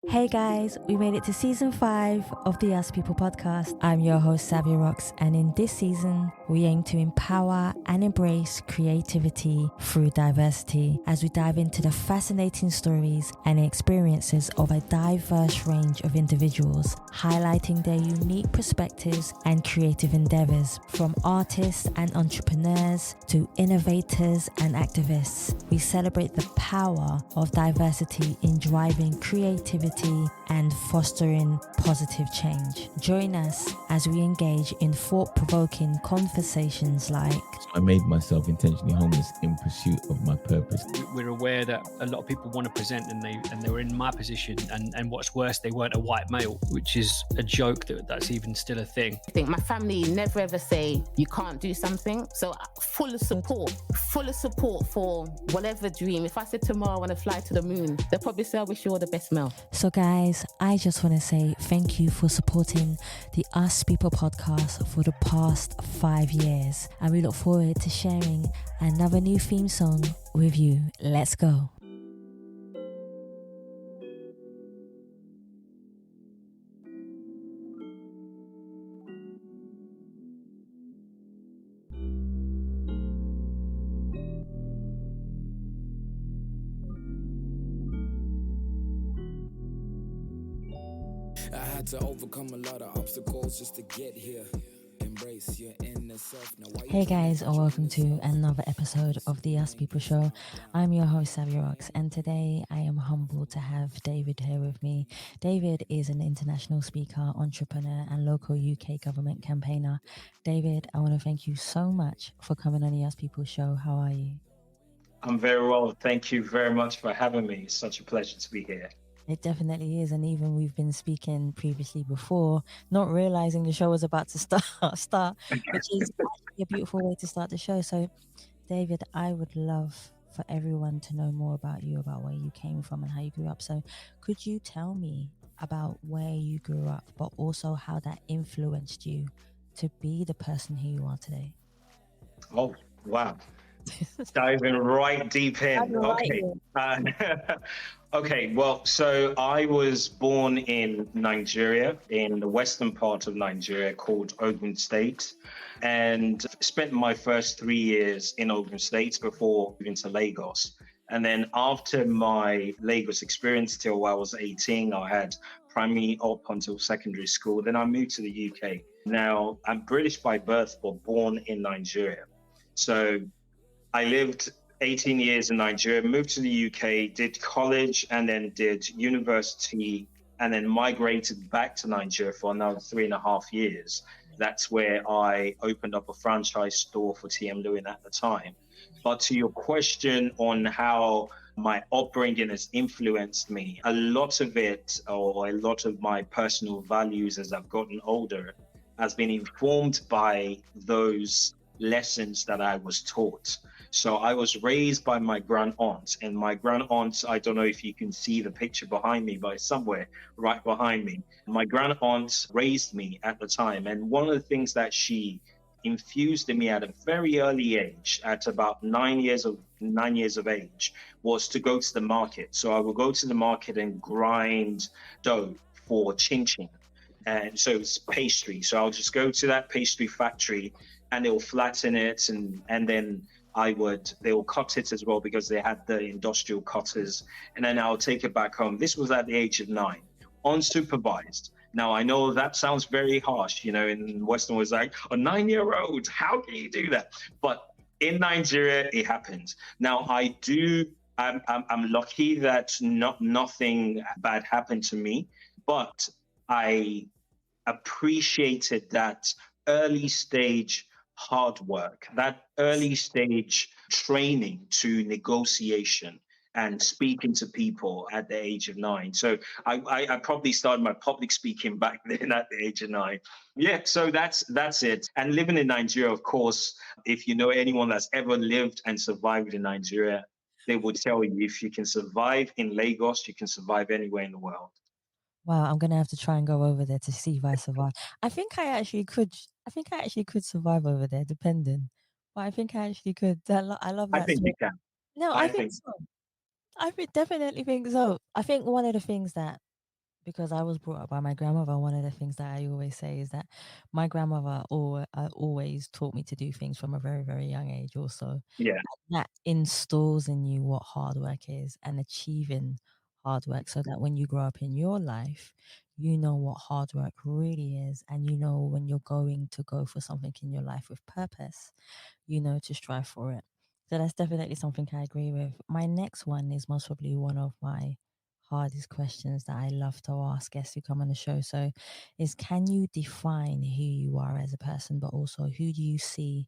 Hey guys, we made it to season 5 of the Us People podcast. I'm your host, Savia Rocks, and in this season, we aim to empower and embrace creativity through diversity as we dive into the fascinating stories and experiences of a diverse range of individuals, highlighting their unique perspectives and creative endeavors, from artists and entrepreneurs to innovators and activists. We celebrate the power of diversity in driving creativity and fostering positive change. Join us as we engage in thought-provoking conversations like I made myself intentionally homeless in pursuit of my purpose. We're aware that a lot of people want to present and they were in my position, and what's worse, they weren't a white male, which is a joke that's even still a thing. I think my family never ever say you can't do something, so full of support for whatever dream. If I said tomorrow I want to fly to the moon, they'll probably say I wish you all the best, Mel. So guys, I just want to say thank you for supporting the Us People podcast for the past 5 years, and we look forward to sharing another new theme song with you. Let's go. I had to overcome a lot of obstacles just to get here. Embrace your inner self. Hey guys, and welcome to another episode of the Us People Show. I'm your host, Savia Rocks, and today I am humbled to have David here with me. David is an international speaker, entrepreneur, and local UK government campaigner. David, I want to thank you so much for coming on the Us People Show. How are you? I'm very well. Thank you very much for having me. It's such a pleasure to be here. It definitely is, and even we've been speaking previously before, not realizing the show was about to start, which is actually a beautiful way to start the show. So, David, I would love for everyone to know more about you, about where you came from and how you grew up. So, could you tell me about where you grew up, but also how that influenced you to be the person who you are today? Oh, wow. Diving right deep in. Okay. Okay, well, so I was born in Nigeria, in the western part of Nigeria called Ogun State, and spent my first 3 years in Ogun State before moving to Lagos. And then after my Lagos experience till I was 18, I had primary up until secondary school. Then I moved to the UK. Now, I'm British by birth, but born in Nigeria. So I lived 18 years in Nigeria, moved to the UK, did college, and then did university, and then migrated back to Nigeria for another 3.5 years. That's where I opened up a franchise store for TM Lewin at the time. But to your question on how my upbringing has influenced me, a lot of it, or a lot of my personal values as I've gotten older, has been informed by those lessons that I was taught. So I was raised by my grand aunt, and my grand aunt, I don't know if you can see the picture behind me, but it's somewhere right behind me. My grand aunt raised me at the time. And one of the things that she infused in me at a very early age, at about 9 years of age, was to go to the market. So I would go to the market and grind dough for chin chin. And so it's pastry. So I'll just go to that pastry factory and they'll flatten it, and then they'll cut it as well because they had the industrial cutters, and then I'll take it back home. This was at the age of 9, unsupervised. Now, I know that sounds very harsh, in Western was like, a 9-year-old, how can you do that? But in Nigeria, it happens. Now, I'm lucky that nothing bad happened to me, but I appreciated that early stage hard work, that early stage training to negotiation and speaking to people at the age of 9. So I probably started my public speaking back then at the age of 9. Yeah, so that's it. And living in Nigeria, of course, if you know anyone that's ever lived and survived in Nigeria, they would tell you if you can survive in Lagos, you can survive anywhere in the world. Wow, I'm gonna have to try and go over there to see if I survive. I think I actually could survive over there, depending. But I think I actually could. I love I that think you story. can. No, I think so. Definitely think so. I think one of the things that because I was brought up by my grandmother, one of the things that I always say is that my grandmother always taught me to do things from a very, very young age also. Yeah. That installs in you what hard work is and achieving hard work, so that when you grow up in your life, you know what hard work really is, and you know when you're going to go for something in your life with purpose, you know, to strive for it. So that's definitely something I agree with. My next one is most probably one of my hardest questions that I love to ask guests who come on the show. So is, can you define who you are as a person, but also who do you see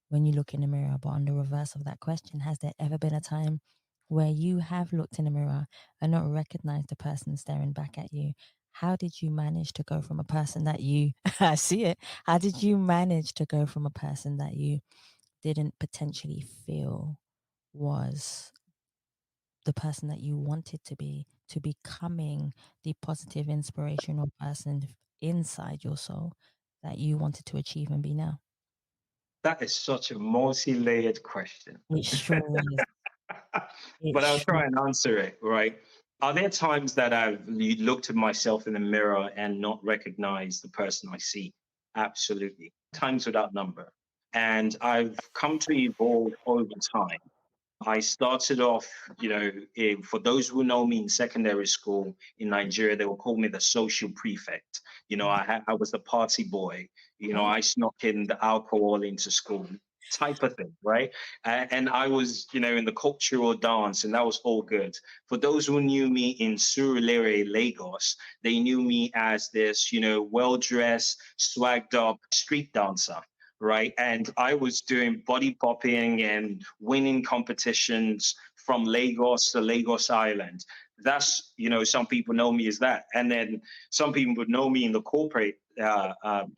when you look in the mirror? But on the reverse of that question, has there ever been a time where you have looked in the mirror and not recognized the person staring back at you? How did you manage to go from a person that you, I see it, how did you manage to go from a person that you didn't potentially feel was the person that you wanted to becoming the positive, inspirational person inside your soul that you wanted to achieve and be now? That is such a multi-layered question. It sure is. But I'll Sure. try and answer it, right? Are there times that I've looked at myself in the mirror and not recognized the person I see? Absolutely. Times without number. And I've come to evolve over time. I started off, for those who know me in secondary school in Nigeria, they will call me the social prefect. I was the party boy. I snuck in the alcohol into school, type of thing, right? And I was, in the cultural dance, and that was all good. For those who knew me in Surulere, Lagos, they knew me as this, well-dressed, swagged up street dancer. Right. And I was doing body popping and winning competitions from Lagos to Lagos Island. That's, some people know me as that. And then some people would know me in the corporate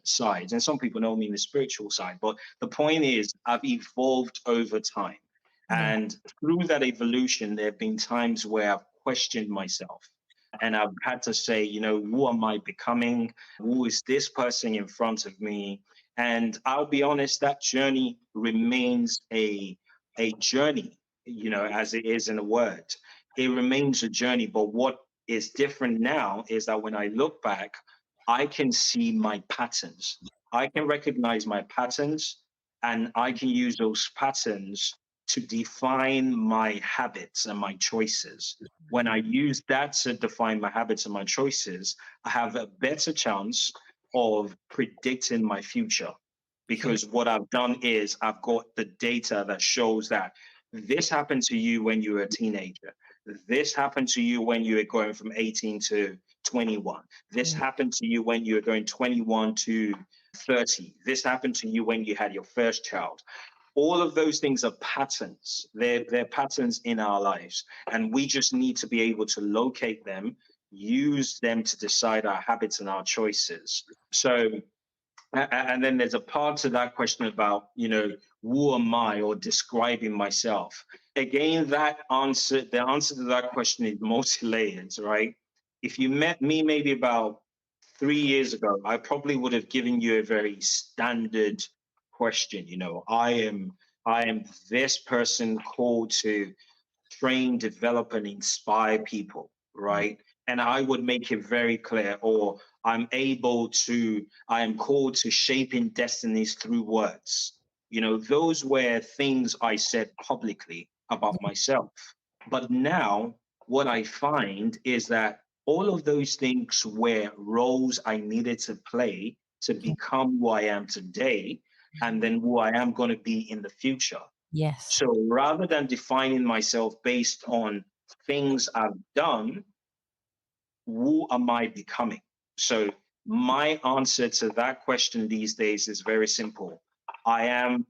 side, and some people know me in the spiritual side. But the point is, I've evolved over time. Yeah. And through that evolution, there have been times where I've questioned myself. And I've had to say, who am I becoming? Who is this person in front of me? And I'll be honest, that journey remains a journey, as it is in a word. It remains a journey. But what is different now is that when I look back, I can see my patterns. I can recognize my patterns, and I can use those patterns to define my habits and my choices. When I use that to define my habits and my choices, I have a better chance of predicting my future, because what I've done is I've got the data that shows that this happened to you when you were a teenager. This happened to you when you were going from 18 to 21. This happened to you when you were going 21 to 30. This happened to you when you had your first child. All of those things are patterns. They're patterns in our lives. And we just need to be able to locate them, use them to decide our habits and our choices. So, and then there's a part to that question about, who am I, or describing myself. Again, the answer to that question is multi-layered, right? If you met me maybe about 3 years ago, I probably would have given you a very standard question. I am this person called to train, develop, and inspire people, right? And I would make it very clear, or I am called to shaping destinies through words. Those were things I said publicly about myself. But now what I find is that all of those things were roles I needed to play to become who I am today, and then who I am going to be in the future. Yes. So rather than defining myself based on things I've done, who am I becoming? So my answer to that question these days is very simple. I am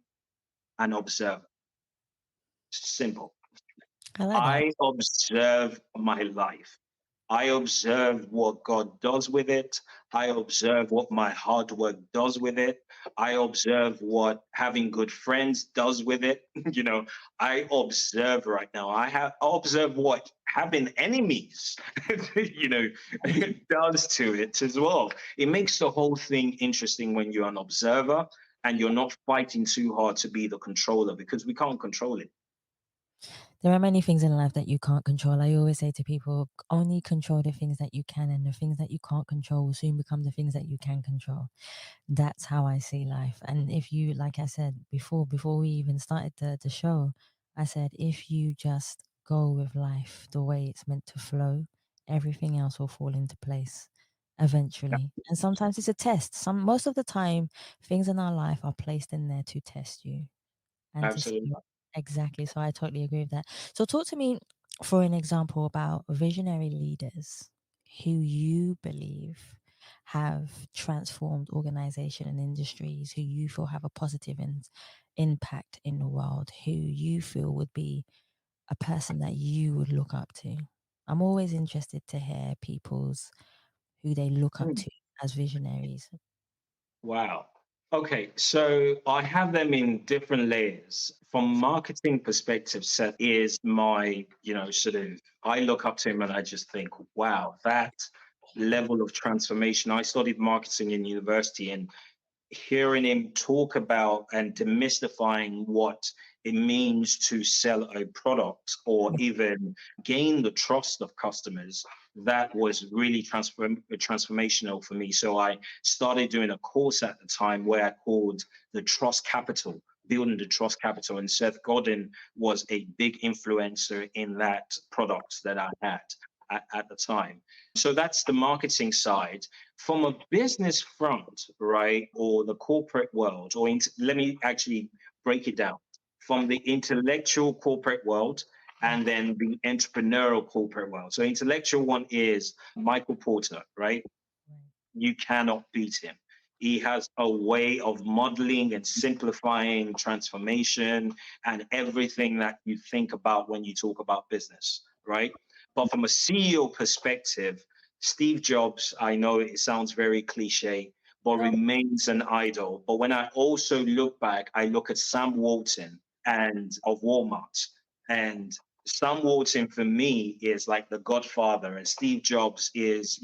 an observer. Simple. I like that. I observe my life. I observe what God does with it. I observe what my hard work does with it. I observe what having good friends does with it. I observe right now. I observe what having enemies, does to it as well. It makes the whole thing interesting when you're an observer and you're not fighting too hard to be the controller, because we can't control it. There are many things in life that you can't control. I always say to people, only control the things that you can, and the things that you can't control will soon become the things that you can control. That's how I see life. And if you, like I said before we even started the show, I said, if you just go with life the way it's meant to flow, everything else will fall into place eventually. And sometimes it's a test. Most of the time, things in our life are placed in there to test you and to see Absolutely. exactly. So I totally agree with that. So talk to me, for an example, about visionary leaders who you believe have transformed organization and industries, who you feel have a positive impact in the world, who you feel would be a person that you would look up to. I'm always interested to hear people's who they look up to as visionaries. Wow. Okay, so I have them in different layers. From marketing perspective, Seth is my, sort of, I look up to him and I just think, wow, that level of transformation. I studied marketing in university, and hearing him talk about and demystifying what it means to sell a product or even gain the trust of customers, that was really transformational for me. So I started doing a course at the time where I called the Trust Capital, building the trust capital. And Seth Godin was a big influencer in that product that I had at the time. So that's the marketing side. From a business front, right, or the corporate world, or let me actually break it down from the intellectual corporate world and then the entrepreneurial corporate world. So intellectual one is Michael Porter, right? You cannot beat him. He has a way of modeling and simplifying transformation and everything that you think about when you talk about business, right? But from a CEO perspective, Steve Jobs, I know it sounds very cliche, but remains an idol. But when I also look back, I look at Sam Walton and of Walmart, and Sam Walton for me is like the godfather, and Steve Jobs is,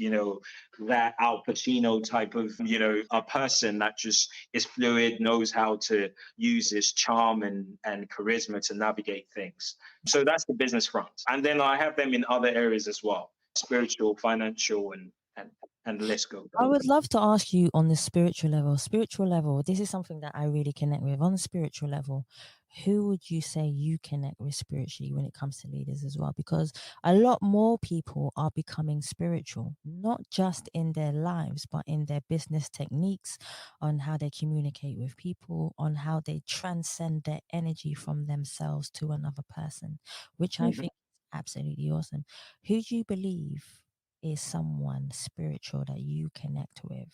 that Al Pacino type of, a person that just is fluid, knows how to use his charm and charisma to navigate things. So that's the business front. And then I have them in other areas as well, spiritual, financial, and the list goes I on. would love to ask you on the spiritual level. Spiritual level, this is something that I really connect with. On the spiritual level, who would you say you connect with spiritually when it comes to leaders as well? Because a lot more people are becoming spiritual, not just in their lives, but in their business techniques, on how they communicate with people, on how they transcend their energy from themselves to another person, which I think is absolutely awesome. Who do you believe is someone spiritual that you connect with?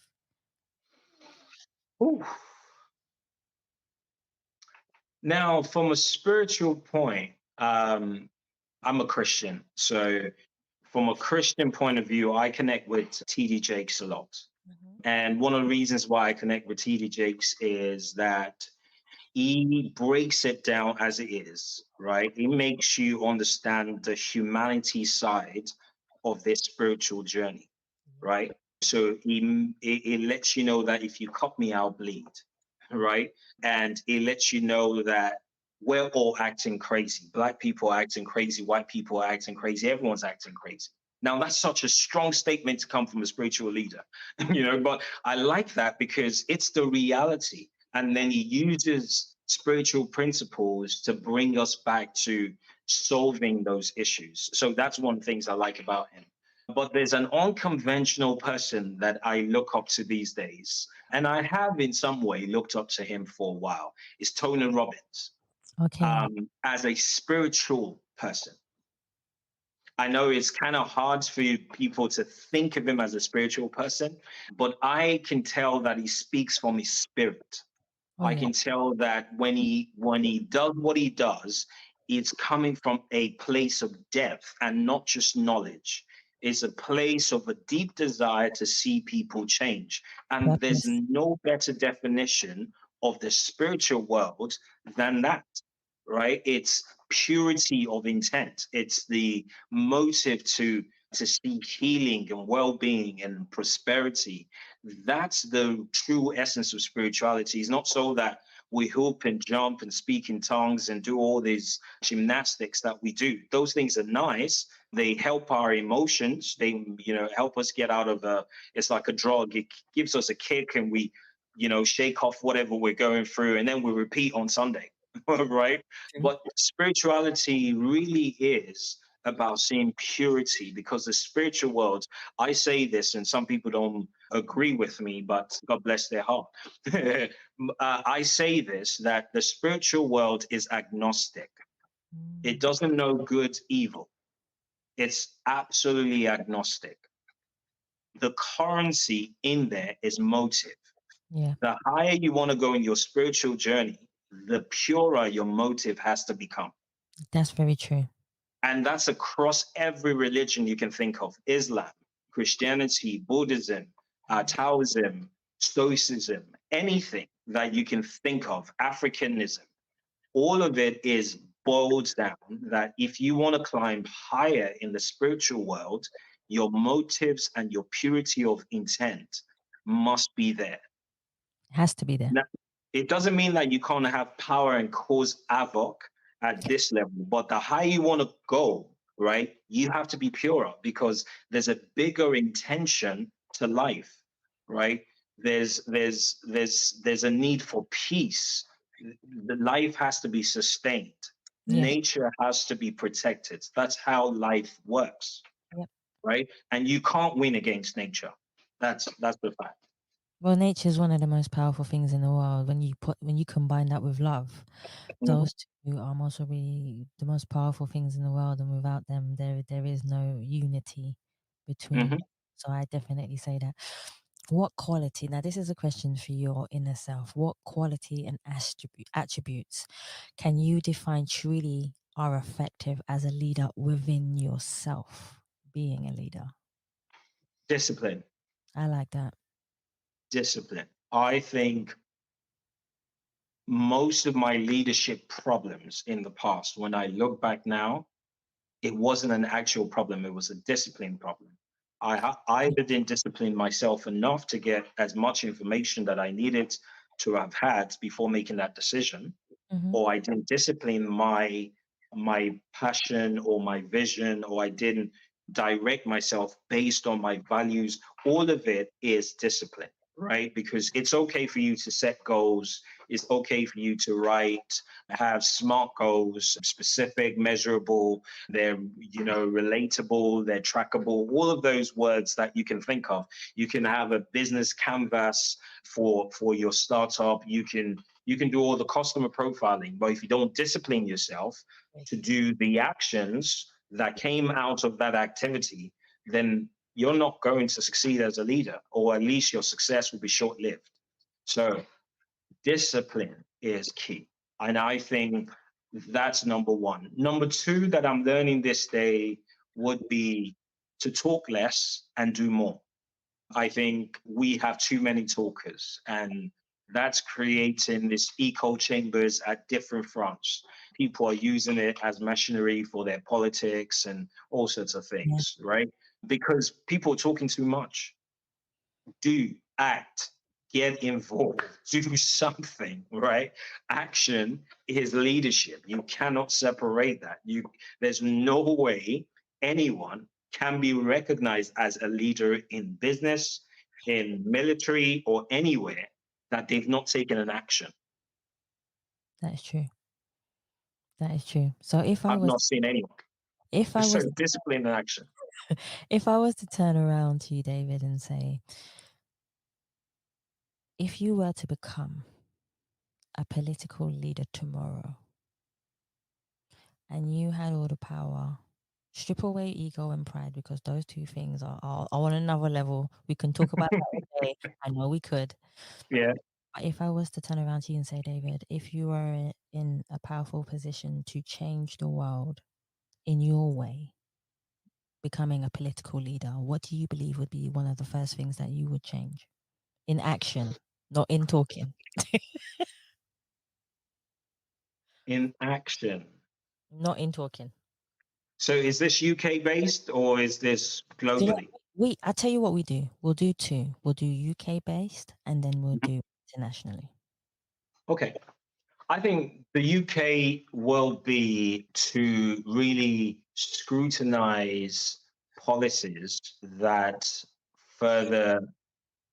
Ooh. Now, from a spiritual point, I'm a Christian. So from a Christian point of view, I connect with TD Jakes a lot. And one of the reasons why I connect with TD Jakes is that he breaks it down as it is, right? He makes you understand the humanity side of this spiritual journey, right? So it lets you know that if you cut me, I'll bleed, right? And it lets you know that we're all acting crazy. Black people are acting crazy. White people are acting crazy. Everyone's acting crazy. Now, that's such a strong statement to come from a spiritual leader, but I like that because it's the reality. And then he uses spiritual principles to bring us back to solving those issues. So that's one of the things I like about him. But there's an unconventional person that I look up to these days, and I have in some way looked up to him for a while, is Tony Robbins. Okay. As a spiritual person. I know it's kind of hard for people to think of him as a spiritual person, but I can tell that he speaks from his spirit. I can tell that when he does what he does, it's coming from a place of depth and not just knowledge. It's a place of a deep desire to see people change. And there's no better definition of the spiritual world than that, right? It's purity of intent. It's the motive to seek healing and well-being and prosperity. That's the true essence of spirituality. It's not so that we hoop and jump and speak in tongues and do all these gymnastics that we do. Those things are nice. They help our emotions. They, help us get out of it's like a drug. It gives us a kick and we, shake off whatever we're going through, and then we repeat on Sunday, right? But spirituality really is about seeing purity, because the spiritual world, I say this and some people don't agree with me, but God bless their heart. I say this, that the spiritual world is agnostic. It doesn't know good, evil. It's absolutely agnostic. The currency in there is motive. Yeah. The higher you want to go in your spiritual journey, the purer your motive has to become. That's very true. And that's across every religion you can think of: Islam, Christianity, Buddhism, Taoism, Stoicism, anything that you can think of, Africanism. All of it is boiled down that if you want to climb higher in the spiritual world, your motives and your purity of intent must be there. It has to be there. Now, it doesn't mean that you can't have power and cause havoc at this level, but the higher you want to go, right, you have to be purer, because there's a bigger intention to life, right? There's a need for peace. The life has to be sustained. Yes. Nature has to be protected. That's how life works. Yep. Right? And you can't win against nature. That's the fact. Well, nature is one of the most powerful things in the world. When you combine that with love, those two are most probably the most powerful things in the world, and without them, there is no unity between. So I definitely say that. What quality? Now, this is a question for your inner self. What quality and attributes can you define truly are effective as a leader within yourself? Being a leader. Discipline. I like that. Discipline. I think most of my leadership problems in the past, when I look back now, it wasn't an actual problem. It was a discipline problem. I either didn't discipline myself enough to get as much information that I needed to have had before making that decision, or I didn't discipline my passion or my vision, or I didn't direct myself based on my values. All of it is discipline, right? Because it's okay for you to set goals. It's okay for you to have SMART goals, specific, measurable, they're, relatable, they're trackable, all of those words that you can think of. You can have a business canvas for your startup. You can do all the customer profiling, but if you don't discipline yourself to do the actions that came out of that activity, then you're not going to succeed as a leader, or at least your success will be short-lived. So discipline is key. And I think that's number one. Number two that I'm learning this day would be to talk less and do more. I think we have too many talkers, and that's creating this echo chambers at different fronts. People are using it as machinery for their politics and all sorts of things, right? Because people are talking too much. Do, act, get involved, do something, right? Action is leadership. You cannot separate that. There's no way anyone can be recognized as a leader in business, in military, or anywhere that they've not taken an action. That is true. That is true. So I've not seen anyone. So discipline and action. If I was to turn around to you, David, and say, if you were to become a political leader tomorrow and you had all the power, strip away ego and pride, because those two things are on another level. We can talk about that today. I know we could. Yeah. If I was to turn around to you and say, David, if you were in a powerful position to change the world in your way, becoming a political leader, what do you believe would be one of the first things that you would change? In action, not in talking. In action. Not in talking. So is this UK based or is this globally? I tell you what we do. We'll do two. We'll do UK based and then we'll do internationally. Okay. I think the UK will be to really scrutinize policies that further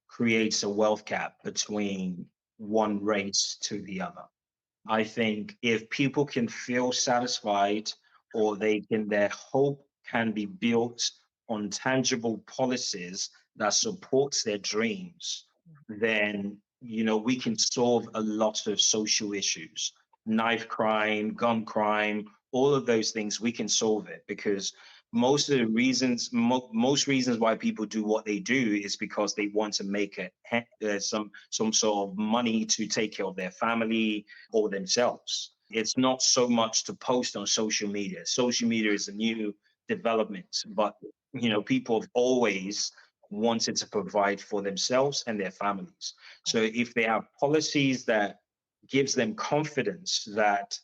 creates a wealth gap between one race to the other. I think if people can feel satisfied or their hope can be built on tangible policies that supports their dreams, then, we can solve a lot of social issues, knife crime, gun crime, all of those things, we can solve it because most reasons why people do what they do is because they want to make some sort of money to take care of their family or themselves. It's not so much to post on social media. Social media is a new development, but people have always wanted to provide for themselves and their families. So if they have policies that gives them confidence that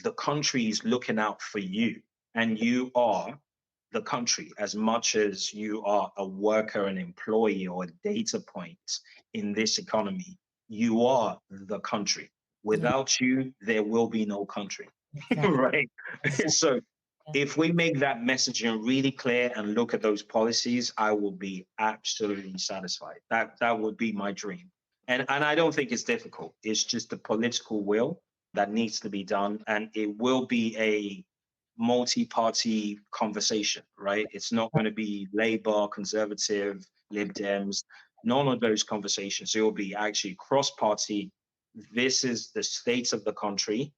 the country is looking out for you and you are the country as much as you are a worker, an employee, or a data point in this economy, you are the country. Without you, there will be no country, right? So if we make that messaging really clear and look at those policies, I will be absolutely satisfied. That would be my dream. And I don't think it's difficult. It's just the political will that needs to be done. And it will be a multi-party conversation, right? It's not going to be Labour, Conservative, Lib Dems, none of those conversations. It will be actually cross-party. This is the state of the country.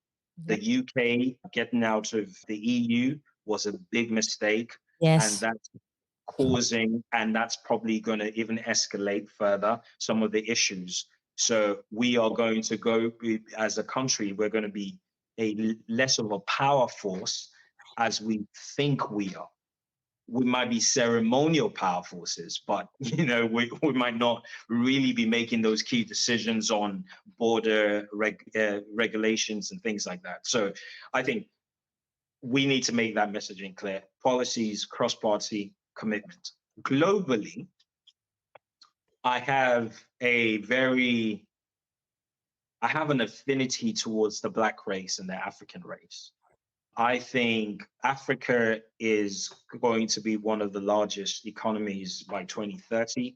The UK getting out of the EU was a big mistake. Yes. And that's causing, and that's probably going to even escalate further some of the issues. So we are going to go, as a country, we're going to be less of a power force as we think we are. We might be ceremonial power forces, but we might not really be making those key decisions on border regulations and things like that. So I think we need to make that messaging clear. Policies, cross-party commitment. Globally, I have an affinity towards the Black race and the African race. I think Africa is going to be one of the largest economies by 2030.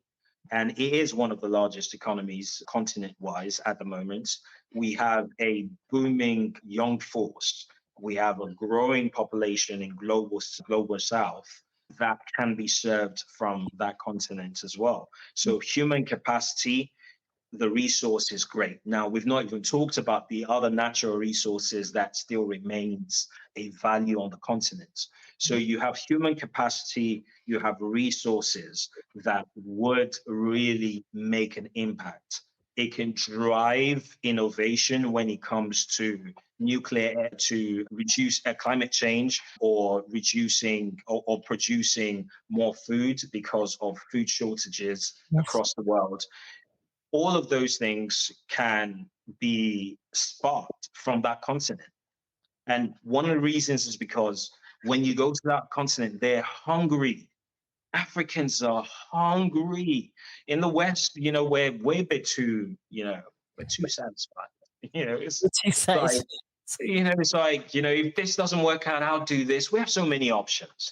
And it is one of the largest economies continent-wise at the moment. We have a booming young force. We have a growing population in global south that can be served from that continent as well. So human capacity, the resource is great. Now, we've not even talked about the other natural resources that still remains a value on the continent. So you have human capacity, you have resources that would really make an impact. It can drive innovation when it comes to nuclear, to reduce climate change or reducing or producing more food because of food shortages across the world. All of those things can be sparked from that continent. And one of the reasons is because when you go to that continent, they're hungry. Africans are hungry. In the West, we're a bit too, we're too satisfied. It's too satisfied. It's like, if this doesn't work out, I'll do this. We have so many options.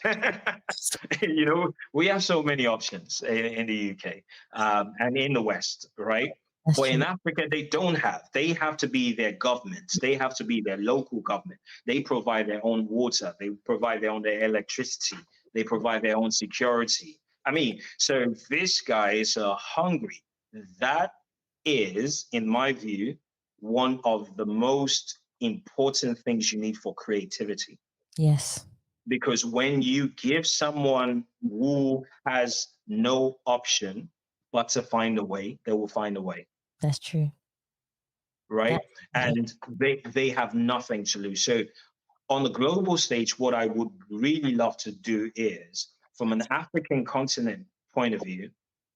We have so many options in the UK and in the West, right? That's but true. In Africa, they don't have. They have to be their governments. They have to be their local government. They provide their own water. They provide their own electricity. They provide their own security. So these guys are hungry. That is, in my view, one of the most important things you need for creativity. Yes. Because when you give someone who has no option but to find a way, they will find a way. That's true. Right? And they have nothing to lose. So on the global stage, what I would really love to do is, from an African continent point of view,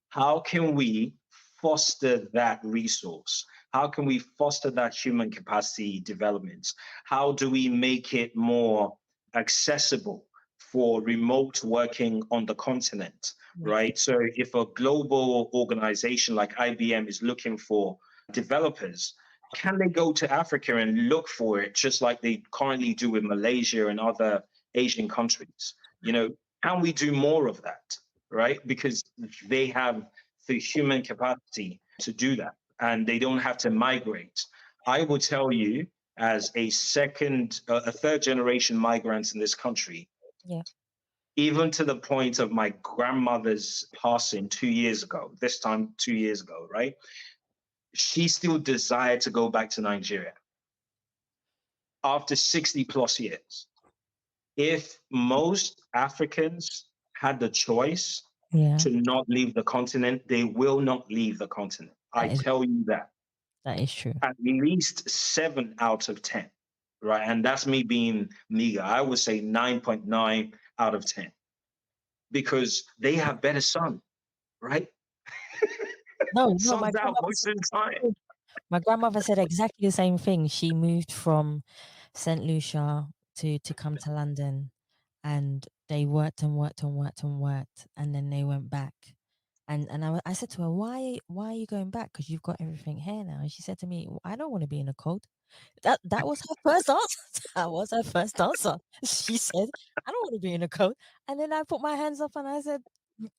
how can we foster that resource? How can we foster that human capacity development? How do we make it more accessible for remote working on the continent, right? So if a global organization like IBM is looking for developers, can they go to Africa and look for it just like they currently do in Malaysia and other Asian countries? You know, can we do more of that, right? Because they have the human capacity to do that and they don't have to migrate. I will tell you, as a third generation migrant in this country, Yeah. even to the point of my grandmother's passing 2 years ago, this time 2 years ago, right? She still desired to go back to Nigeria after 60 plus years. If most Africans had the choice to not leave the continent, they will not leave the continent. I tell you that. That is true. At least 7 out of 10, right? And that's me being meager. I would say 9.9 out of 10 because they have better sun, right? No, Sun's out most of the time. My grandmother said exactly the same thing. She moved from St. Lucia to come to London, and they worked and worked and worked and worked, and then they went back. And I said to her, why are you going back? Because you've got everything here now. And she said to me, I don't want to be in the cold. That was her first answer. That was her first answer. She said, I don't want to be in the cold. And then I put my hands up and I said,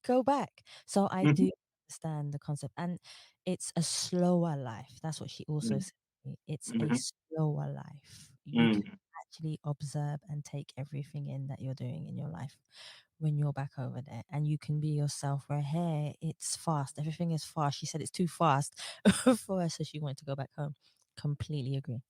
go back. So I do understand the concept. And it's a slower life. That's what she also said to me. It's a slower life. You can actually observe and take everything in that you're doing in your life when you're back over there, and you can be yourself. Where here it's fast, everything is fast. She said it's too fast for her, so she wanted to go back home. Completely agree.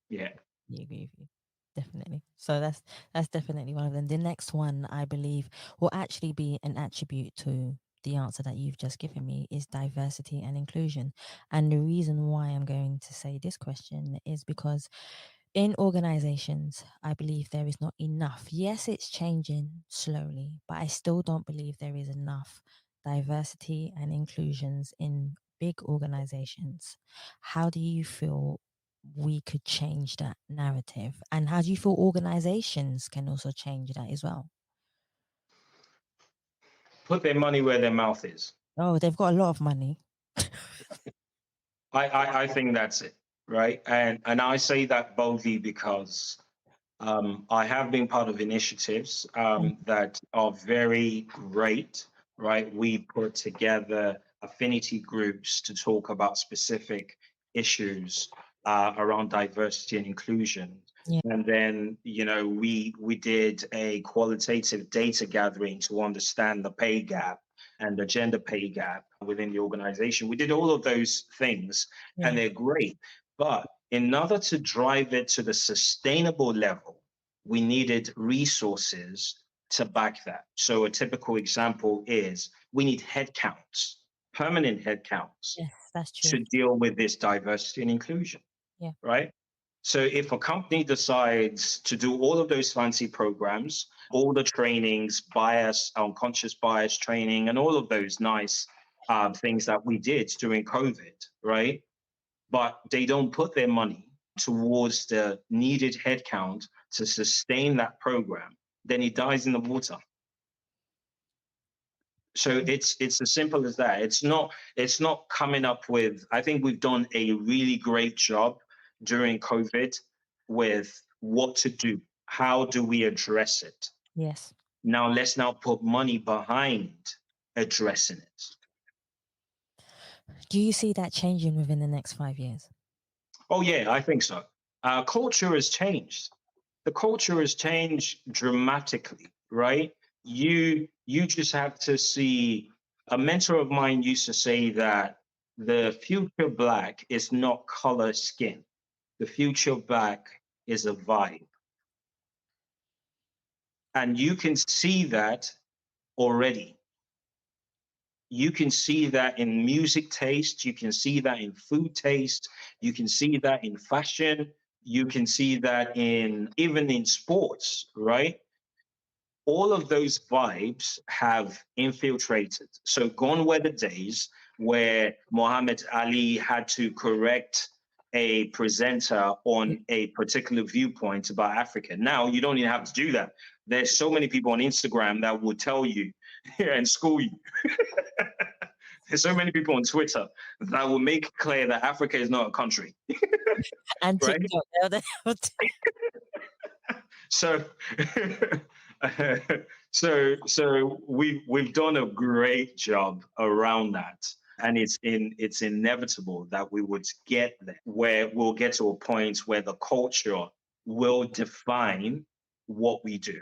Yeah, I agree with you, definitely. So that's definitely one of them. The next one, I believe, will actually be an attribute to the answer that you've just given me, is diversity and inclusion. And the reason why I'm going to say this question is because in organizations, I believe there is not enough. Yes, it's changing slowly, but I still don't believe there is enough diversity and inclusions in big organizations. How do you feel we could change that narrative? And how do you feel organizations can also change that as well? Put their money where their mouth is. Oh, they've got a lot of money. I think that's it, right? And I say that boldly because I have been part of initiatives that are very great, right? We put together affinity groups to talk about specific issues around diversity and inclusion. Yeah. And then, you know, we did a qualitative data gathering to understand the pay gap and the gender pay gap within the organization. We did all of those things, and they're great. But in order to drive it to the sustainable level, we needed resources to back that. So a typical example is we need headcounts, permanent headcounts, Yes, that's true. to deal with this diversity and inclusion. Yeah. Right? So if a company decides to do all of those fancy programs, all the trainings, bias, unconscious bias training, and all of those nice things that we did during COVID, right? But they don't put their money towards the needed headcount to sustain that program, then it dies in the water. So it's as simple as that. It's not coming up with, I think we've done a really great job during COVID with what to do. How do we address it? Yes. Now let's now put money behind addressing it. Do you see that changing within the next 5 years? Oh yeah, I think so. Culture has changed. The culture has changed dramatically, right? You just have to see, a mentor of mine used to say that the future Black is not color skin. The future Black is a vibe. And you can see that already. You can see that in music taste. You can see that in food taste. You can see that in fashion. You can see that even in sports, right? All of those vibes have infiltrated. So gone were the days where Muhammad Ali had to correct a presenter on a particular viewpoint about Africa. Now you don't even have to do that. There's so many people on Instagram that will tell you and school you. there's so many people on Twitter that will make clear that Africa is not a country. And right? TikTok. So, so we've done a great job around that, and it's inevitable that we would get there, where we'll get to a point where the culture will define what we do.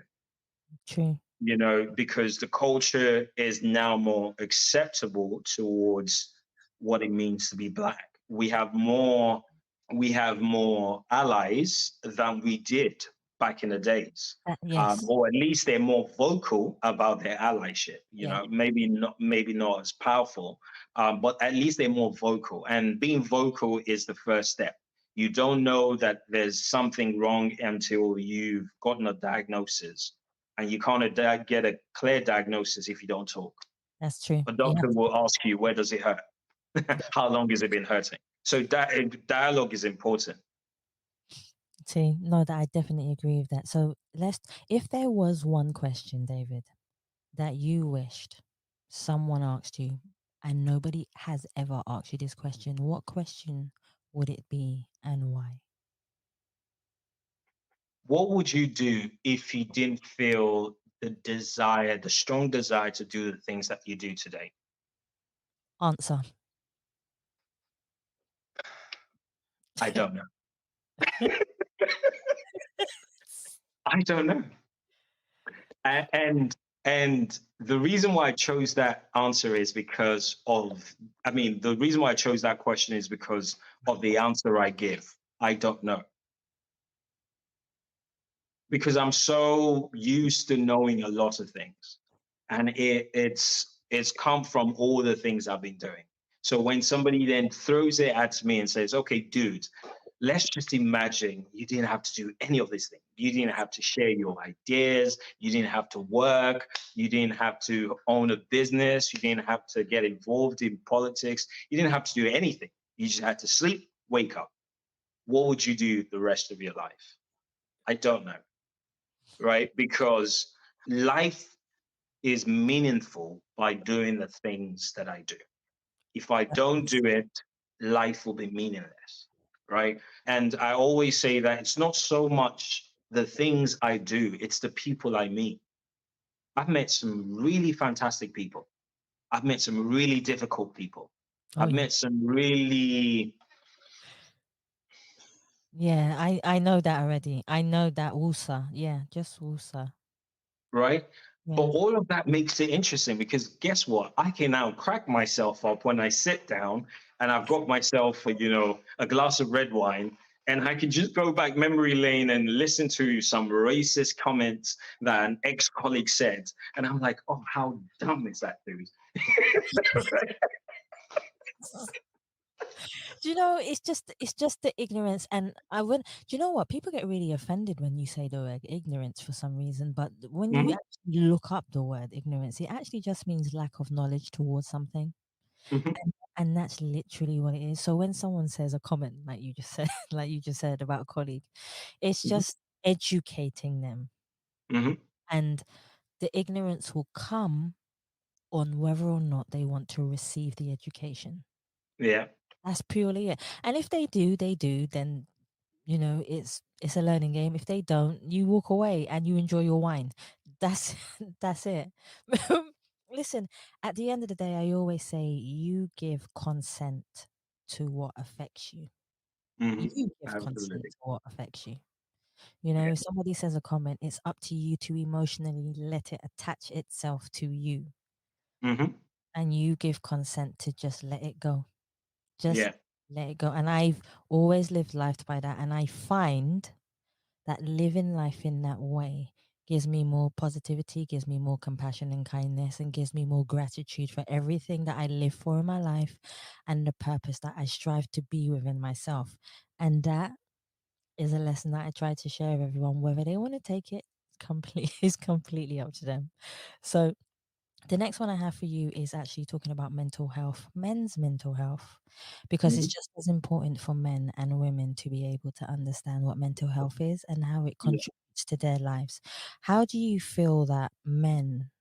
True. You know, because the culture is now more acceptable towards what it means to be Black. We have more allies than we did back in the days. Yes. Or at least they're more vocal about their allyship. You know, maybe not as powerful, but at least they're more vocal. And being vocal is the first step. You don't know that there's something wrong until you've gotten a diagnosis. And you can't get a clear diagnosis if you don't talk. That's true. A doctor will ask you, where does it hurt? How long has it been hurting? So dialogue is important. See, no, that I definitely agree with that. So if there was one question, David, that you wished someone asked you and nobody has ever asked you this question, what question would it be and why? What would you do if you didn't feel the strong desire to do the things that you do today? Answer. I don't know. I don't know. And the reason why I chose that answer is because the reason why I chose that question is because of the answer I give. I don't know. Because I'm so used to knowing a lot of things. And it's come from all the things I've been doing. So when somebody then throws it at me and says, okay, dude, let's just imagine you didn't have to do any of these things. You didn't have to share your ideas. You didn't have to work. You didn't have to own a business. You didn't have to get involved in politics. You didn't have to do anything. You just had to sleep, wake up. What would you do the rest of your life? I don't know, right? Because life is meaningful by doing the things that I do. If I don't do it, life will be meaningless, right? And I always say that it's not so much the things I do, it's the people I meet. I've met some really fantastic people. I've met some really difficult people. I've met some really... Yeah, I know that already. I know that Wusa. Yeah, just Wusa. Right? Yeah. But all of that makes it interesting because guess what? I can now crack myself up when I sit down and I've got myself, a glass of red wine, and I can just go back memory lane and listen to some racist comments that an ex-colleague said. And I'm like, oh, how dumb is that, dude? Do you know, it's just the ignorance. And do you know what? People get really offended when you say the word ignorance for some reason. But when you actually look up the word ignorance, it actually just means lack of knowledge towards something. And that's literally what it is. So when someone says a comment like you just said about a colleague, it's just educating them. And the ignorance will come on whether or not they want to receive the education. Yeah. That's purely it. And if they do, then it's a learning game. If they don't, you walk away and you enjoy your wine. That's it. Listen, at the end of the day, I always say you give consent to what affects you. You give consent to what affects you. If somebody says a comment, it's up to you to emotionally let it attach itself to you. And you give consent to just let it go. Just let it go. And I've always lived life by that. And I find that living life in that way gives me more positivity, gives me more compassion and kindness, and gives me more gratitude for everything that I live for in my life and the purpose that I strive to be within myself. And that is a lesson that I try to share with everyone. Whether they want to take it is completely up to them. So the next one I have for you is actually talking about mental health, men's mental health, because it's just as important for men and women to be able to understand what mental health is and how it contributes to their lives. How do you feel that men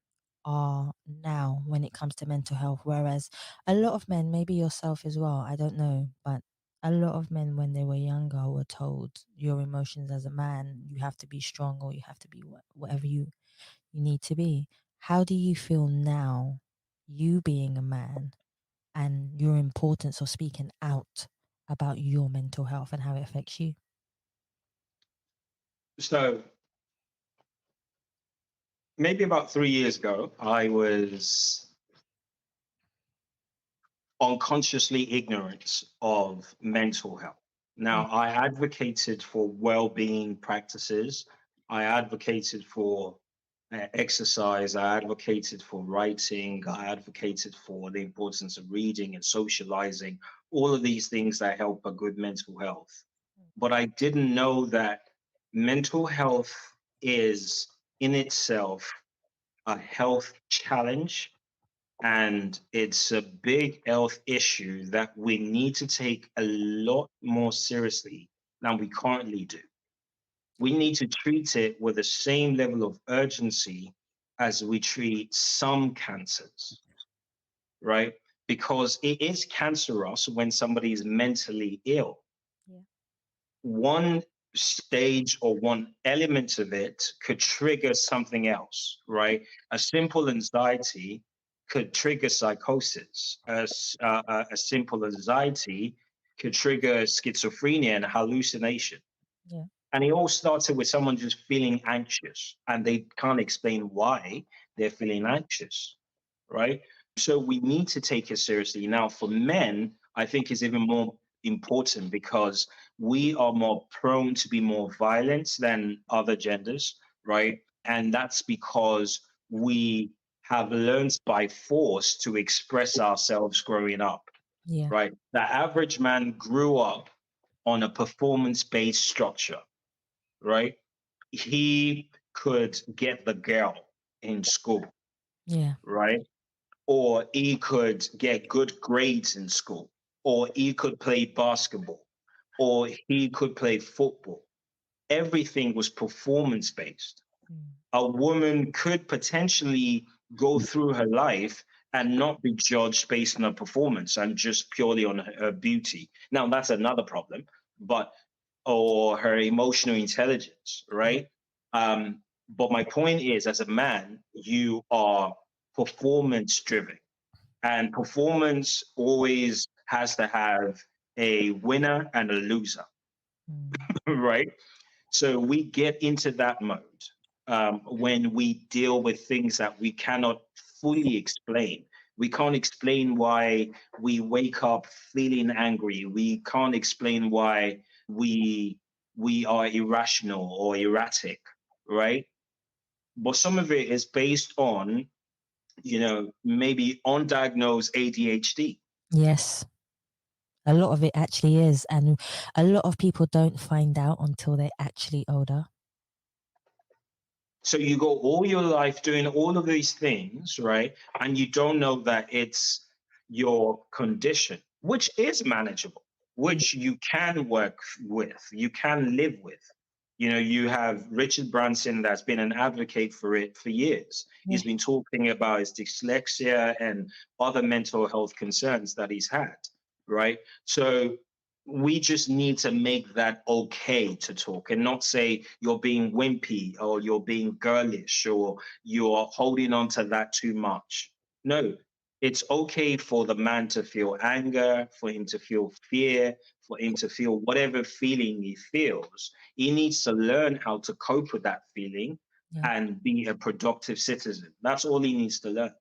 are now when it comes to mental health. Whereas a lot of men, maybe yourself as well, I don't know, but a lot of men when they were younger were told your emotions as a man, you have to be strong or you have to be whatever you need to be. How do you feel now, you being a man, and your importance of speaking out about your mental health and how it affects you? So maybe about 3 years ago, I was unconsciously ignorant of mental health. Now, I advocated for well-being practices. I advocated for exercise. I advocated for writing. I advocated for the importance of reading and socializing, all of these things that help a good mental health. But I didn't know that mental health is in itself a health challenge, and it's a big health issue that we need to take a lot more seriously than we currently do. We need to treat it with the same level of urgency as we treat some cancers, right? Because it is cancerous when somebody is mentally ill. Yeah. One stage or one element of it could trigger something else, right? A simple anxiety could trigger psychosis. A simple anxiety could trigger schizophrenia and hallucination. Yeah. And it all started with someone just feeling anxious and they can't explain why they're feeling anxious, right? So we need to take it seriously. Now, for men, I think is even more important because we are more prone to be more violent than other genders, right? And that's because we have learned by force to express ourselves growing up, Yeah. right? The average man grew up on a performance-based structure, right? He could get the girl in school, Yeah. right? Or he could get good grades in school, or he could play basketball, or he could play football. Everything was performance based. A woman could potentially go through her life and not be judged based on her performance and just purely on her beauty. Now, that's another problem, but or her emotional intelligence, right? But my point is, as a man, you are performance driven, and performance always has to have a winner and a loser, right? So we get into that mode when we deal with things that we cannot fully explain. We can't explain why we wake up feeling angry. We can't explain why we we are irrational or erratic, right? But some of it is based on, maybe undiagnosed ADHD. Yes. A lot of it actually is. And a lot of people don't find out until they're actually older. So you go all your life doing all of these things, right? And you don't know that it's your condition, which is manageable, which you can work with, you can live with. You have Richard Branson that's been an advocate for it for years. He's been talking about his dyslexia and other mental health concerns that he's had, right? So we just need to make that okay to talk and not say you're being wimpy or you're being girlish or you're holding on to that too much. No, it's okay for the man to feel anger, for him to feel fear, for him to feel whatever feeling he feels. He needs to learn how to cope with that feeling and be a productive citizen. That's all he needs to learn.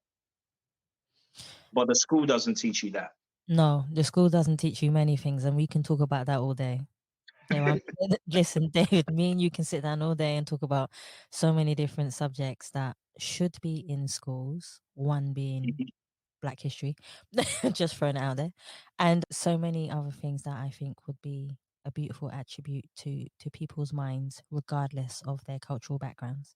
But the school doesn't teach you that. No, the school doesn't teach you many things, and we can talk about that all day. Listen, David, me and you can sit down all day and talk about so many different subjects that should be in schools, one being Black history, just throwing it out there, and so many other things that I think would be a beautiful attribute to people's minds, regardless of their cultural backgrounds.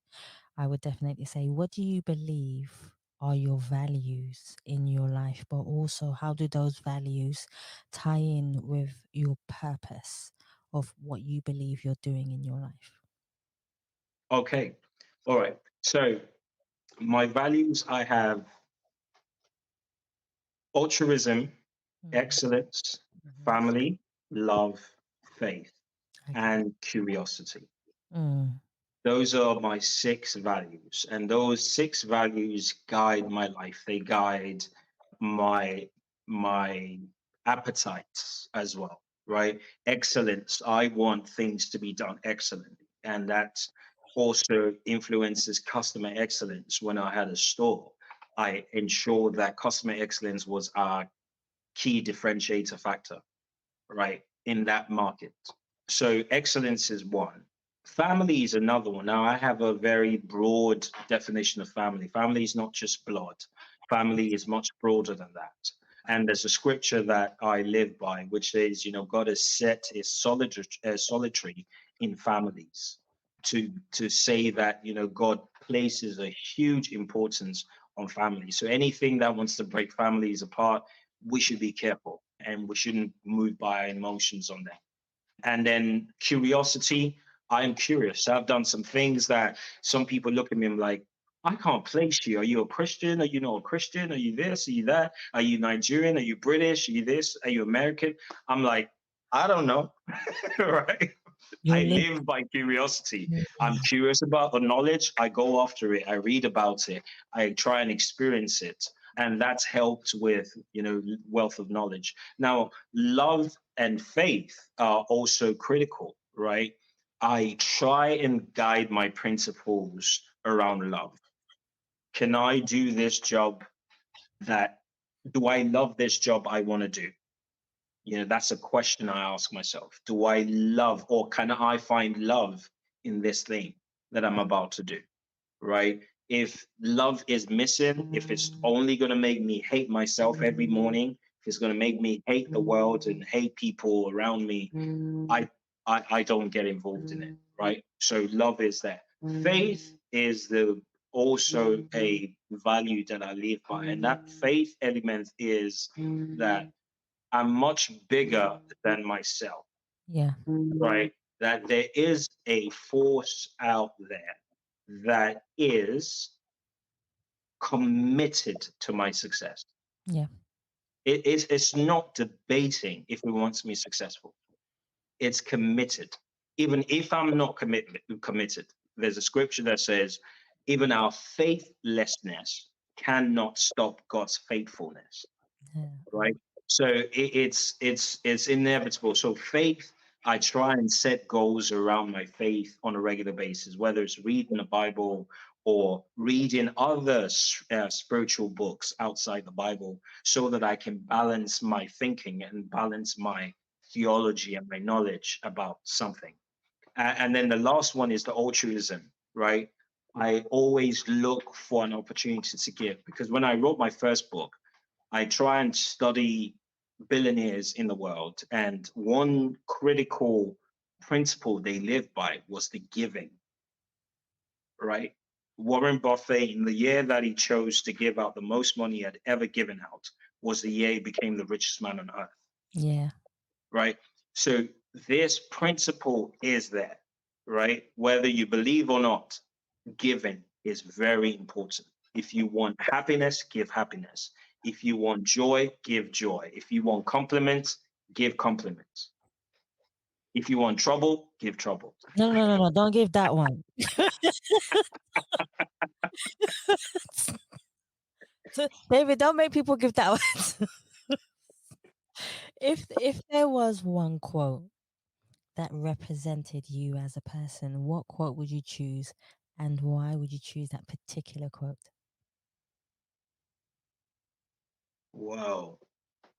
I would definitely say, what do you believe are your values in your life, but also how do those values tie in with your purpose of what you believe you're doing in your life? Okay. All right. So My values, I have altruism, excellence, family, love, faith, and curiosity. Those are my 6 values, and those 6 values guide my life. They guide my appetites as well, right? Excellence. I want things to be done excellently, and that also influences customer excellence. When I had a store, I ensured that customer excellence was our key differentiator factor, right, in that market. So excellence is one. Family is another one. Now, I have a very broad definition of family. Family is not just blood. Family is much broader than that. And there's a scripture that I live by, which says, God has set his solitary in families to say that, God places a huge importance on family. So anything that wants to break families apart, we should be careful and we shouldn't move by our emotions on that. And then curiosity, I am curious. I've done some things that some people look at me and like, I can't place you. Are you a Christian? Are you not a Christian? Are you this? Are you that? Are you Nigerian? Are you British? Are you this? Are you American? I'm like, I don't know. Right? I live by curiosity. I'm curious about the knowledge. I go after it. I read about it. I try and experience it. And that's helped with, wealth of knowledge. Now, love and faith are also critical, right? I try and guide my principles around love. Can I do this job do I love this job I want to do? That's a question I ask myself. Do I love, or can I find love in this thing that I'm about to do? Right? If love is missing, if it's only going to make me hate myself every morning, if it's going to make me hate the world and hate people around me, I don't get involved in it. Right? So love is there. Faith is also a value that I live by. And that faith element is that I'm much bigger than myself. Yeah. Right? That there is a force out there that is committed to my success. Yeah. It's not debating if it wants me successful. It's committed. Even if I'm not committed, there's a scripture that says, even our faithlessness cannot stop God's faithfulness. Yeah. Right? So it's inevitable. So faith, I try and set goals around my faith on a regular basis, whether it's reading the Bible or reading other spiritual books outside the Bible, so that I can balance my thinking and balance my theology and my knowledge about something. And then the last one is the altruism, right? I always look for an opportunity to give, because when I wrote my first book, I try and study billionaires in the world. And one critical principle they live by was the giving, right? Warren Buffett, in the year that he chose to give out the most money he had ever given out, was the year he became the richest man on earth. Yeah. Right? So this principle is there, right? Whether you believe or not, giving is very important. If you want happiness, give happiness. If you want joy, give joy. If you want compliments, give compliments. If you want trouble, give trouble. No. Don't give that one. So, David, don't make people give that one. If there was one quote that represented you as a person, what quote would you choose, and why would you choose that particular quote? Whoa,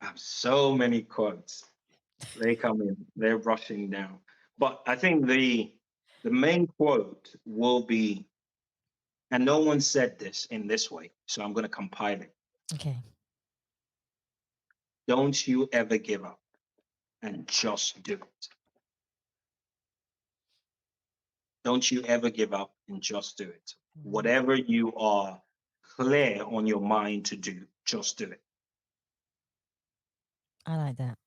I have so many quotes. They come in, they're rushing down. But I think the main quote will be, and no one said this in this way, so I'm going to compile it. Okay. Don't you ever give up, and just do it. Don't you ever give up, and just do it. Whatever you are clear on your mind to do, just do it. I like that.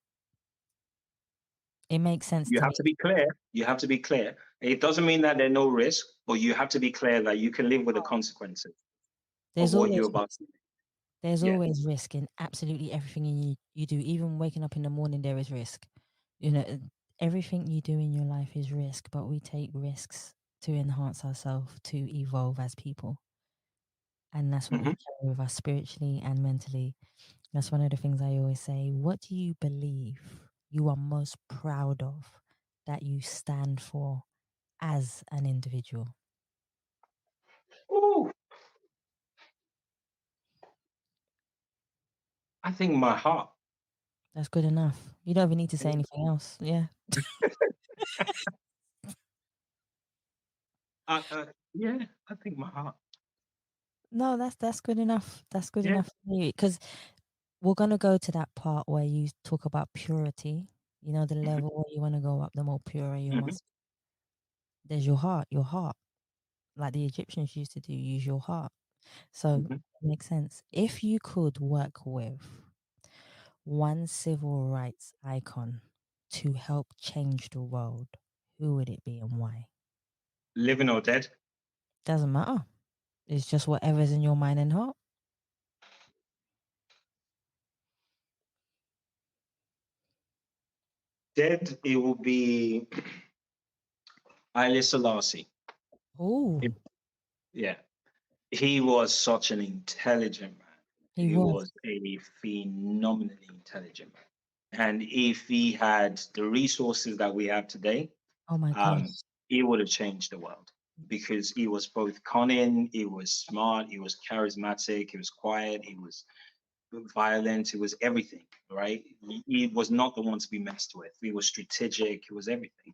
It makes sense. You have to be clear. You have to be clear. It doesn't mean that there's no risk, but you have to be clear that you can live with the consequences. of There's what always you're about to do. there's Yeah. always risk in absolutely everything you do. Even waking up in the morning, there is risk. You know, everything you do in your life is risk, but we take risks to enhance ourselves, to evolve as people. And that's what we Hmm. carry with us spiritually and mentally. That's one of the things I always say. What do you believe you are most proud of that you stand for as an individual? Ooh, I think my heart. That's good enough. You don't even need to say anything else. Yeah. Yeah, I think my heart. No, that's good enough. That's good Yeah. enough for me. Because we're gonna go to that part where you talk about purity. You know, the Hmm. level where you want to go up, the more pure you Hmm. must. There's your heart. Your heart, like the Egyptians used to do, use your heart. So Hmm. it makes sense. If you could work with one civil rights icon to help change the world, who would it be and why? Living or dead? Doesn't matter. It's just whatever's in your mind and heart. Dead, it will be Haile Selassie. Oh, Yeah. He was such an intelligent man. he He was. was a phenomenally intelligent man. And if he had the resources that we have today, Oh my gosh. um, he would have changed the world because he was both cunning, he was smart, he was charismatic, he was quiet, he was violent, he was everything, right? He was not the one to be messed with. He was strategic, he was everything.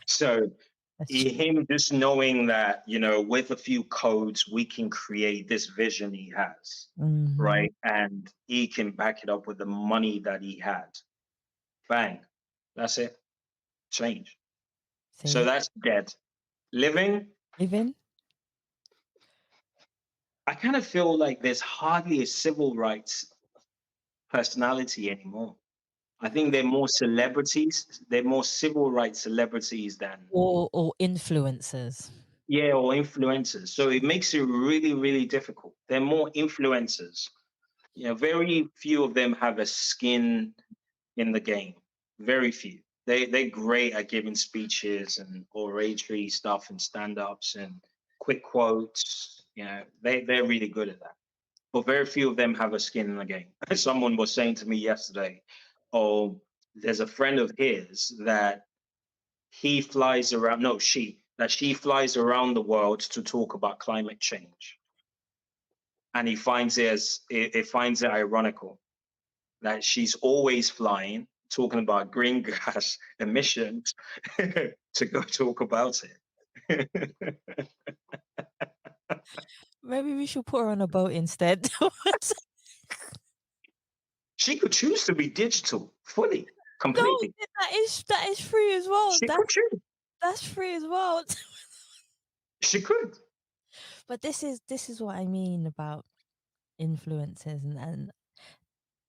So That's true. him just knowing that, with a few codes, we can create this vision he has, Mm-hmm. right? And he can back it up with the money that he had. Bang. That's it. Change. So See, that's dead. Living, living. I kind of feel like there's hardly a civil rights personality anymore. I think they're more celebrities. They're more civil rights celebrities than, Or influencers. yeah, or influencers. So it makes it really, really difficult. They're more influencers. Very few of them have a skin in the game. Very few. They're great at giving speeches and oratory stuff and stand-ups and quick quotes. They're really good at that. But very few of them have a skin in the game. Someone was saying to me yesterday, oh, there's a friend of his that he flies around, no, that she flies around the world to talk about climate change. And it finds it ironical that she's always flying, talking about green gas emissions to go talk about it. Maybe we should put her on a boat instead. She could choose to be digital fully, No, completely. that is free as well. She could choose. That's free as well. She could. But this is what I mean about influencers and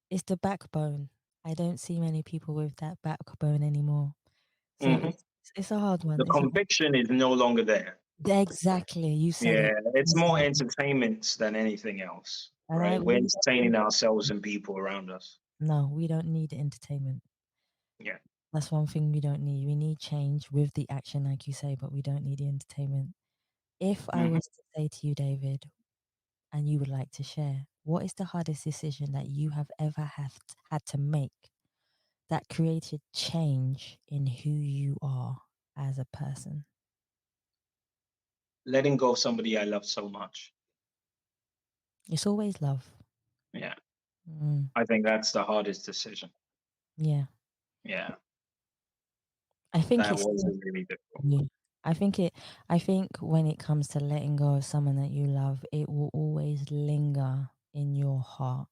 it's the backbone. I don't see many people with that backbone anymore. So Hmm. it's a hard The one. conviction is no longer there. Exactly. You said Yeah, it. it's more Exactly. entertainment than anything else, And right? We're we entertaining ourselves and people around us. no, we don't need entertainment. Yeah. That's one thing we don't need. We need change with the action, like you say, but we don't need the entertainment. If I Hmm. was to say to you, David, and you would like to share, what is the hardest decision that you have ever had to make that created change in who you are as a person? Letting go of somebody I love so much. It's always love. Yeah. Mm, I think that's the hardest decision. yeah. Yeah. I think That it's was really difficult. yeah. I think when it comes to letting go of someone that you love, it will always linger in your heart.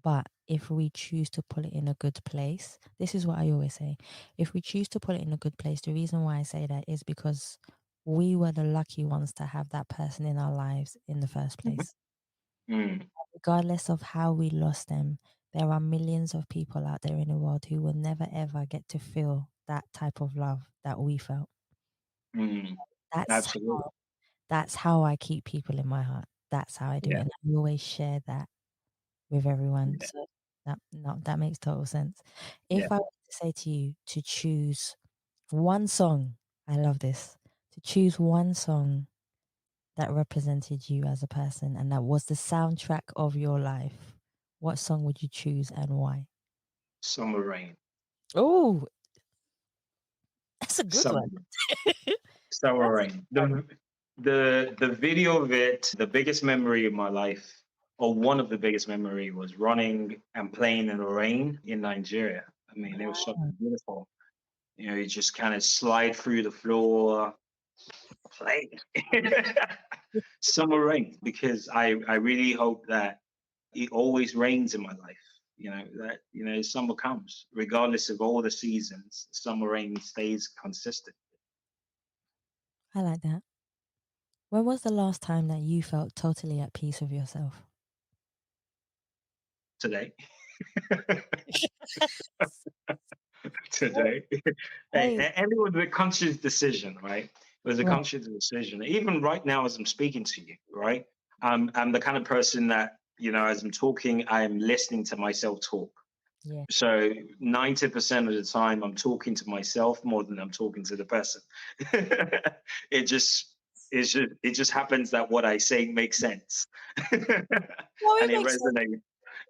But if we choose to put it in a good place, this is what I always say. If we choose to put it in a good place, the reason why I say that is because we were the lucky ones to have that person in our lives in the first place. Mm, Regardless of how we lost them, there are millions of people out there in the world who will never ever get to feel that type of love that we felt. mm, That's absolutely. That's how I keep people in my heart. That's how I do it. Yeah. And I always share that with everyone. Yeah. So that makes total sense. If Yeah. I were to say to you to choose one song, I love this, to choose one song that represented you as a person and that was the soundtrack of your life, what song would you choose and why? Summer Rain. Oh, that's a good Summer, one. Summer That's Rain. The video of it, the biggest memory of my life, or one of the biggest memory, was running and playing in the rain in Nigeria. I mean, it was so beautiful. You know, you just kind of slide through the floor, play. Summer Rain, because I really hope that it always rains in my life. You know, that, you know, summer comes, regardless of all the seasons, summer rain stays consistent. I like that. When was the last time that you felt totally at peace with yourself? Today. Today. Hey, And it was a conscious decision, right? It was a right. conscious decision. Even right now, as I'm speaking to you, right? I'm the kind of person that, you know, as I'm talking, I'm listening to myself talk. Yeah. So 90% of the time, I'm talking to myself more than I'm talking to the person. it just it just happens that what I say makes sense, Well, and it it makes sense. resonates.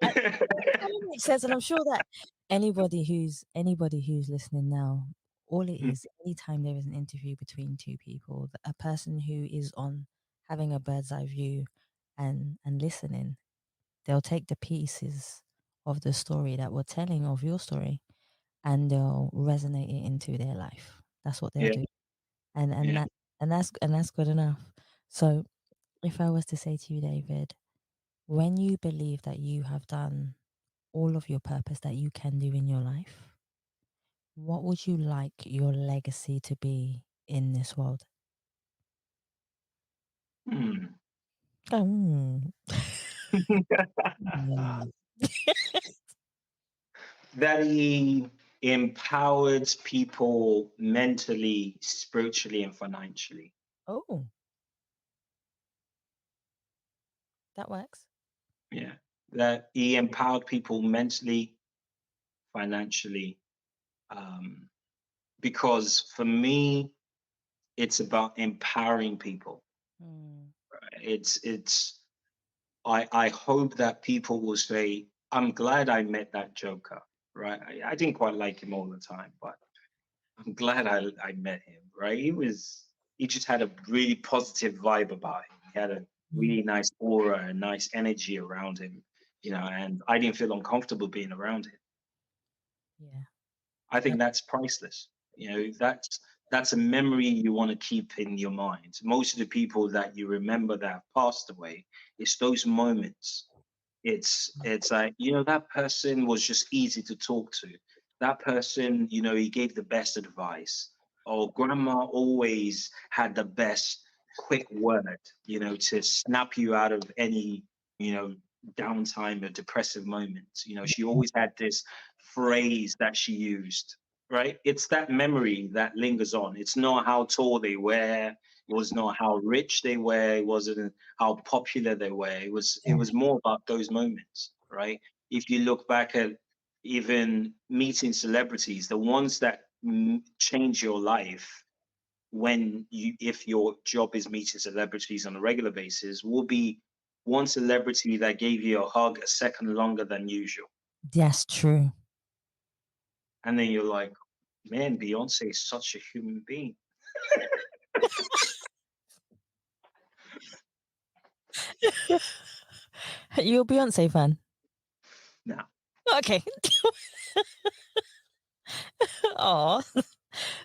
It makes sense, and I'm sure that anybody who's listening now, all it is, anytime there is an interview between two people, a person who is on having a bird's eye view and listening, they'll take the pieces of the story that we're telling of your story and they'll resonate it into their life. That's what they'll Yeah, do. And yeah. that and that's good enough. So if I was to say to you, David, when you believe that you have done all of your purpose that you can do in your life, what would you like your legacy to be in this world? Hmm. Mm. Mm. That he empowered people mentally, spiritually, and financially. Oh, that works. Yeah, that he empowered people mentally, financially, um, because for me, it's about empowering people. Mm. It's I hope that people will say, I'm glad I met that Joker, right? I didn't quite like him all the time, but I'm glad I met him, right? He just had a really positive vibe about him. He had a Mm. really nice aura and nice energy around him, you know, and I didn't feel uncomfortable being around him. Yeah. I think that's priceless. You know, that's a memory you want to keep in your mind. Most of the people that you remember that have passed away, it's those moments. It's like, you know, that person was just easy to talk to. That person, you know, he gave the best advice. Or grandma always had the best quick word, you know, to snap you out of any, you know, downtime or depressive moments. You know, she always had this phrase that she used, right? It's that memory that lingers on. It's not how tall they were, it was not how rich they were, it wasn't how popular they were. It was more about those moments, right? If you look back at even meeting celebrities, the ones that change your life when you if your job is meeting celebrities on a regular basis will be one celebrity that gave you a hug a second longer than usual. That's true. And then you're like, man, Beyonce is such a human being. You a Beyonce fan? Now, Okay. Oh,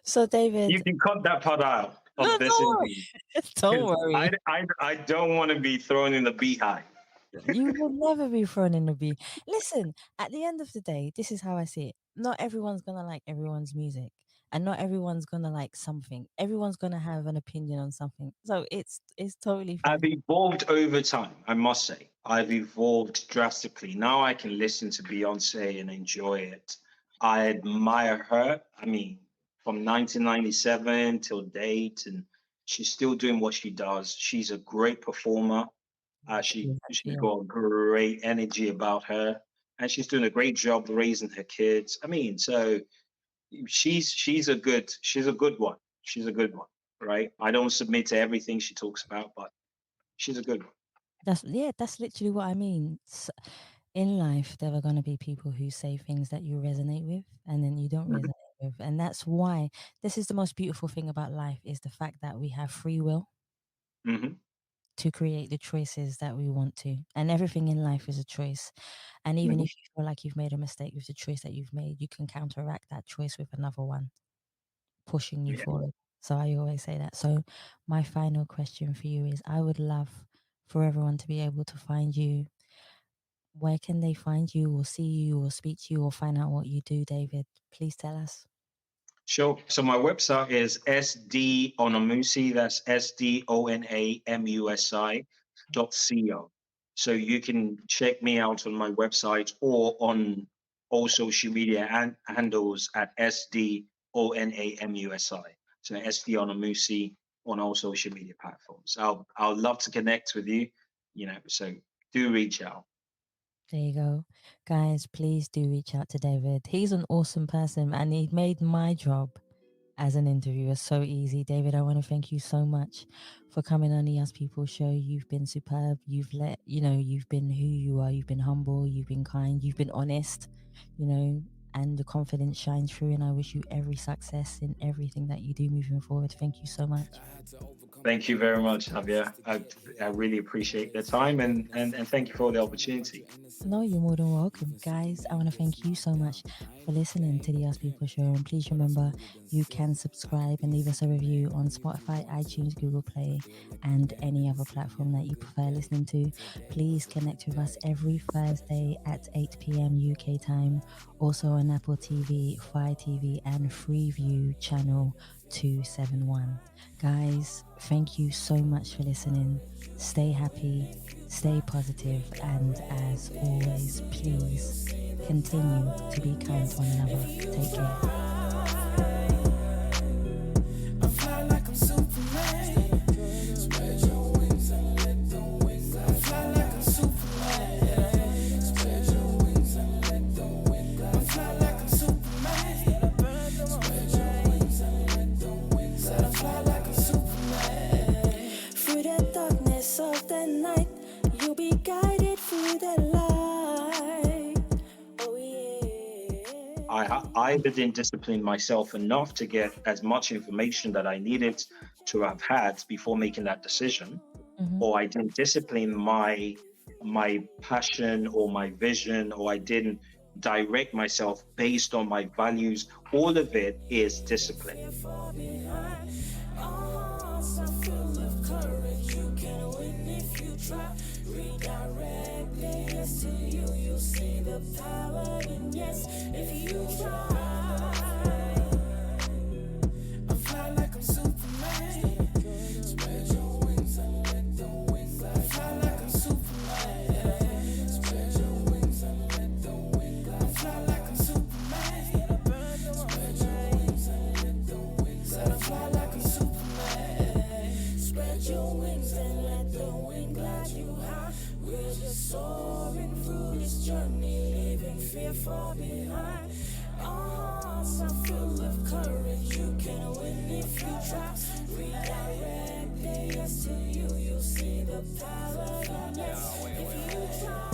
so David, you can cut that part out no, of this don't worry. interview. Don't 'Cause worry. I don't want to be thrown in the beehive. You will never be thrown in the bee. Listen, at the end of the day, this is how I see it. Not everyone's gonna like everyone's music, and not everyone's gonna like something. Everyone's gonna have an opinion on something. So it's totally I've fine. evolved over time, I must say. I've evolved drastically. Now I can listen to Beyonce and enjoy it. I admire her. I mean, from 1997 till date, and She's still doing what she does. She's a great performer. She's Yeah. got great energy about her, and she's doing a great job raising her kids. I mean, so she's a good one. She's a good one, right? I don't submit to everything she talks about, but she's a good one. That's literally what I mean. In life, there are going to be people who say things that you resonate with, and then you don't resonate with, and that's why this is the most beautiful thing about life, is the fact that we have free will to create the choices that we want to, and everything in life is a choice. And even if you feel like you've made a mistake with the choice that you've made, you can counteract that choice with another one, pushing you forward. So I always say that. So my final question for you is, I would love for everyone to be able to find you. Where can they find you or see you or speak to you or find out what you do, David? Please tell us. Sure. So my website is SD Onamusi. That's SDONAMUSI.co. So you can check me out on my website or on all social media handles at SD ONAMUSI. So SD Onamusi on all social media platforms. I'll love to connect with you. So do reach out. There you go. Guys, please do reach out to David. He's an awesome person, and he made my job as an interviewer so easy. David, I want to thank you so much for coming on the Us People show. You've been superb. You've been who you are. You've been humble. You've been kind. You've been honest, and the confidence shines through. And I wish you every success in everything that you do moving forward. Thank you so much. Thank you very much, Savia. I really appreciate the time and thank you for the opportunity. No, you're more than welcome. Guys, I want to thank you so much for listening to the Us People show. And please remember, you can subscribe and leave us a review on Spotify, iTunes, Google Play, and any other platform that you prefer listening to. Please connect with us every Thursday at 8 p.m. UK time. Also on Apple TV, Fire TV, and Freeview channel 271. Guys, thank you so much for listening. Stay happy, stay positive, and as always, please continue to be kind to one another. Take care. I didn't discipline myself enough to get as much information that I needed to have had before making that decision, or I didn't discipline my passion or my vision, or I didn't direct myself based on my values. All of it is discipline. Redirect the yes to you, you'll see the power in yes if you try. I fly like I'm Superman. Spread your wings and let the wind fly. I fly like I'm Superman. Spread your wings and let the wind fly. I fly like I'm Superman. Spread your wings and let the wind fly. I fly like I'm Superman. Spread your wings and let the wind glide you high. We're just soaring through this journey, leaving fear far behind. Our hearts are full of courage, you can win if you try. Redirect the yes to you, you'll see the power in yes if you try.